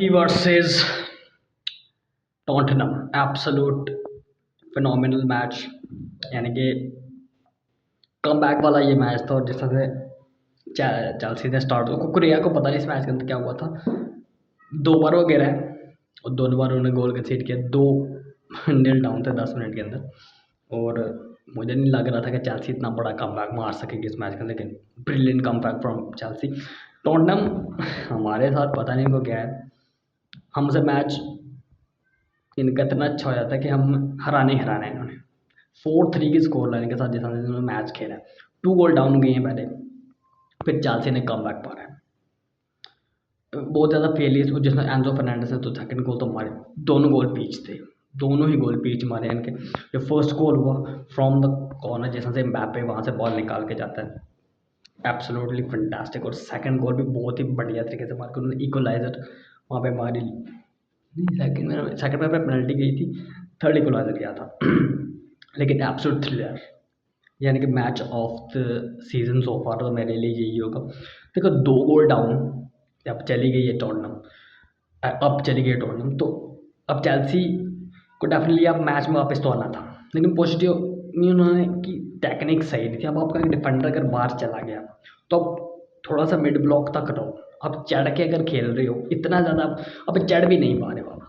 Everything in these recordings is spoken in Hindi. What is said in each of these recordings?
Versus Tottenham, absolute phenomenal match. यानी कि कमबैक वाला ये मैच था। और जिस तरह से चेल्सी ने स्टार्ट, कुकुरेया को पता नहीं इस मैच के अंदर क्या हुआ था। 2 बार वो गिरा है और दोनों बार उन्होंने गोल कंसीड किया। 2-0 डाउन थे 10 मिनट के अंदर। और मुझे नहीं लग रहा था कि चेल्सी इतना बड़ा कमबैक मार सकेगी इस मैच के अंदर, लेकिन brilliant comeback from Chelsea. Tottenham हमारे साथ पता नहीं को क्या है, हमसे मैच इनका इतना अच्छा हो जाता है कि हम हराने इन्होंने 4-3 की स्कोर लाइन के साथ जैसा इन्होंने मैच खेला है। 2 गोल डाउन गए हैं पहले, फिर चेल्सी ने कम बैक पारा है। बहुत ज़्यादा फेलियर, जिसमें एंजो फर्नांडिस ने तो सेकंड गोल तो मारे, दोनों गोल पीच थे, दोनों ही गोल पीच मारे इनके। जो फर्स्ट गोल हुआ फ्रॉम द कॉर्नर, जैसा से एम्बापे वहाँ से बॉल निकाल के जाता है, एब्सोल्युटली फैंटास्टिक। और सेकंड गोल भी बहुत ही बढ़िया तरीके से मार के उन्होंने इक्वलाइजर वहाँ पे मारी। सेकंड में पेनल्टी गई थी, थर्ड इक्वलाइजर गया था। लेकिन एब्सोल्यूट थ्रिलर, यानी कि match of the season so far तो मेरे लिए यही होगा। देखो 2 गोल डाउन, अब चली गई है टॉटनहम, तो अब चेल्सी को डेफिनेटली अब मैच में वापस तो आना था। लेकिन पॉजिटिव नहीं उन्होंने की टेक्निक सही नहीं थी। अब आपका डिफेंडर अगर बाहर चला गया तो अब थोड़ा सा मिड ब्लॉक तक रहो। अब चढ़ के अगर खेल रहे हो इतना ज़्यादा, अब चढ़ भी नहीं पा रहे हो,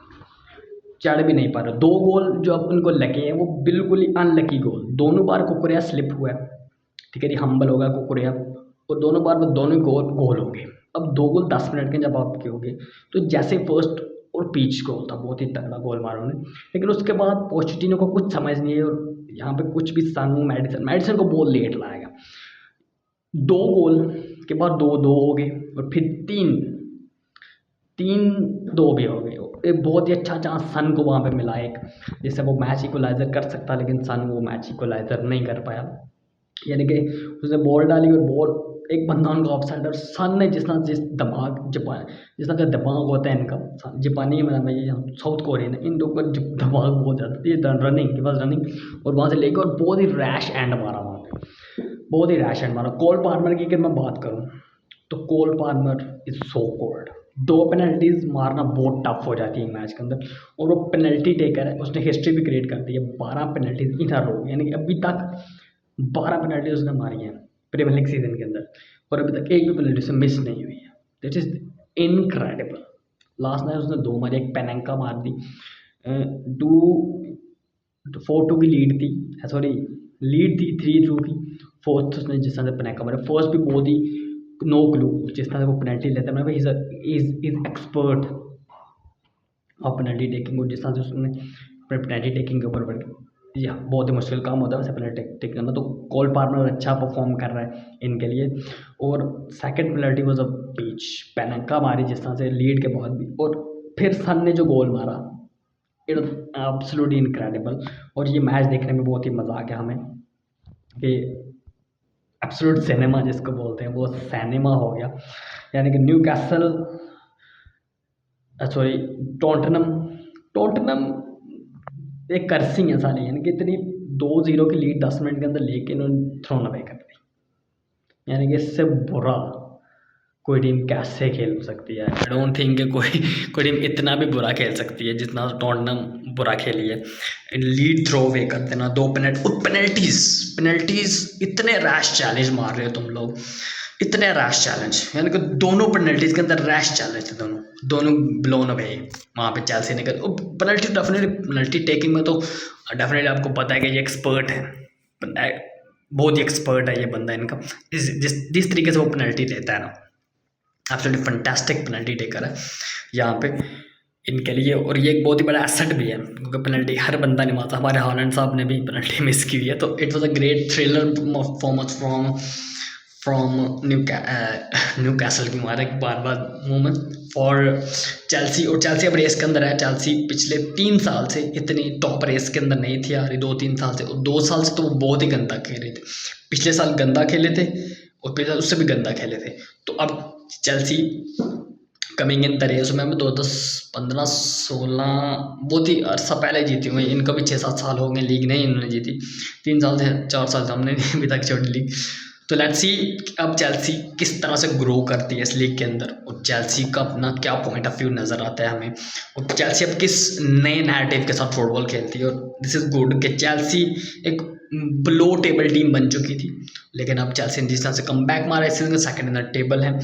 चढ़ भी नहीं पा रहे। 2 गोल जो अब उनको लगे हैं वो बिल्कुल ही अनलकी गोल। दोनों बार कुकुरेया स्लिप हुआ है, ठीक है जी, हम्बल होगा कुकुरेया, और दोनों बार वो दोनों गोल हो गए। अब 2 गोल 10 मिनट के जब आप होगे तो जैसे फर्स्ट और पीच गोल था, बहुत ही तगड़ा गोल मारा उन्होंने। लेकिन उसके बाद पोस्टेटिनो को कुछ समझ नहीं है, और यहाँ पे कुछ भी सानू मैडिसन को बहुत लेट लाया गया। 2 गोल के बाद 2-2 हो गए, और फिर 3-2 भी हो गए। एक बहुत ही अच्छा चांस सन को वहाँ पे मिला एक, जिससे वो मैच इक्वलाइज़र कर सकता, लेकिन सन वो मैच इक्वलाइज़र नहीं कर पाया। यानी कि उसने बॉल डाली और बॉल एक बंदा उनका ऑफसाइड, और सन ने जिस दिमाग का दिमाग होता है इनका, जापानी मतलब ये साउथ कोरियन है, इन लोगों का दिमाग बहुत ज़्यादा, ये रनिंग के पास रनिंग, और वहाँ से लेकर और बहुत ही रैश एंड मारा वहाँ पे, बहुत ही रैश एंड मारा। कोल पार्मर की अगर मैं बात करूँ तो Cole Palmer is so cold. 2 penalties मारना बहुत टफ हो जाती है मैच के अंदर, और वो पेनल्टी टेकर है, उसने हिस्ट्री भी क्रिएट कर दी है। 12 पेनल्टीज इन अ रो, यानी कि अभी तक 12 पेनल्टी उसने मारी है प्रीमियर लीग सीजन के अंदर, और अभी तक एक भी पेनल्टी से मिस नहीं हुई है। That is incredible. Last match उसने 2 मारी, एक पेनंका मार दी, 4-2 की लीड थी 3-2 की। फोर्थ उसने जिस तरह से पेनंका मारा, फर्स्ट भी बहुत ही नो क्लू, जिस तरह से वो पेनल्टी लेता है, is expert of penalty taking. और जिस तरह से उसने अपने पेनल्टी टेकिंग के ऊपर या बहुत ही मुश्किल काम होता है वैसे पेनल्टी टेक करना, तो कोल पार्मर अच्छा परफॉर्म कर रहा है इनके लिए। और second penalty was a peach, Panenka मारी जिस तरह से लीड के बाद भी, और फिर सन ने जो गोल मारा, इट एब्सोल्युटली इनक्रेडिबल। और ये मैच देखने में बहुत ही मज़ा आ गया हमें, कि एब्सोल्यूट सिनेमा जिसको बोलते हैं वो सिनेमा हो गया। यानी कि न्यूकैसल सॉरी टॉटनहम एक कर्सिंग है सारी, यानी कि इतनी 2-0 की लीड 10 मिनट के अंदर लेके इन्होंने थ्रोन अवे कर दी। यानी कि इससे बुरा कोई टीम कैसे खेल सकती है? आई डोंट थिंक कि कोई टीम इतना भी बुरा खेल सकती है जितना टॉटनहम बुरा खेली है। लीड थ्रो अवे कर देना, 2 पेनल्टीज, इतने रैश चैलेंज मार रहे हो तुम लोग, इतने रैश चैलेंज, यानी कि दोनों पेनल्टीज के अंदर रैश चैलेंज थे, दोनों ब्लोन अवे वहाँ पे चेल्सी ने कर। पेनल्टी डेफिनेटली, पेनल्टी टेकिंग में तो डेफिनेटली आपको पता है कि ये एक्सपर्ट है, बहुत ही एक्सपर्ट है ये बंदा इनका, जिस तरीके से वो पेनल्टी लेता है ना, एब्सोल्युटली फैंटास्टिक पेनल्टी टेकर है यहाँ पे इनके लिए। और ये एक बहुत ही बड़ा एसेट भी है, क्योंकि पेनल्टी हर बंदा नहीं मारता। हमारे हॉलैंड साहब ने भी पेनल्टी मिस की हुई है, तो it was a great thriller performance from Newcastle की मारे बार मूवमेंट फॉर चेल्सी। और चेल्सी अब रेस के अंदर है। चेल्सी पिछले 3 साल से इतनी टॉप रेस के अंदर नहीं थी आ रही, 2-3 साल से, और 2 साल से तो वो बहुत ही गंदा खेल रहे थे। पिछले साल गंदा खेले थे, और पिछले साल उससे भी गंदा खेले थे। तो अब Chelsea coming in the race में 2015-16 बहुत ही अर्सा पहले जीती हुई। इनका भी 6-7 साल हो गए लीग नहीं इन्होंने जीती, 3 साल से 4 साल से हमने अभी तक छोड़ी लीग। तो लेट्स सी अब चेल्सी किस तरह से ग्रो करती है इस लीग के अंदर, और चेल्सी का अपना क्या पॉइंट ऑफ व्यू नज़र आता है हमें, और चेल्सी अब किस नए नैरेटिव के साथ फुटबॉल खेलती है। और दिस इज़ गुड कि चेल्सी एक लो टेबल टीम बन चुकी थी, लेकिन अब चेल्सी ने जिस तरह से कम बैक मारा इस season, second in the table है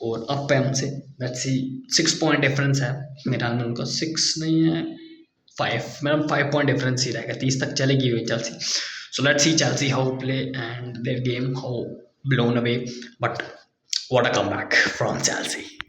और अप है हमसे। लेट्स सी 6 पॉइंट डिफरेंस है मेरे ख्याल में, उनका 6 नहीं है 5, मेरा 5 पॉइंट डिफरेंस ही रहेगा, 30 तक चलेगी हुई Chelsea. So let's see Chelsea how play and their game how blown away, but what a comeback from Chelsea.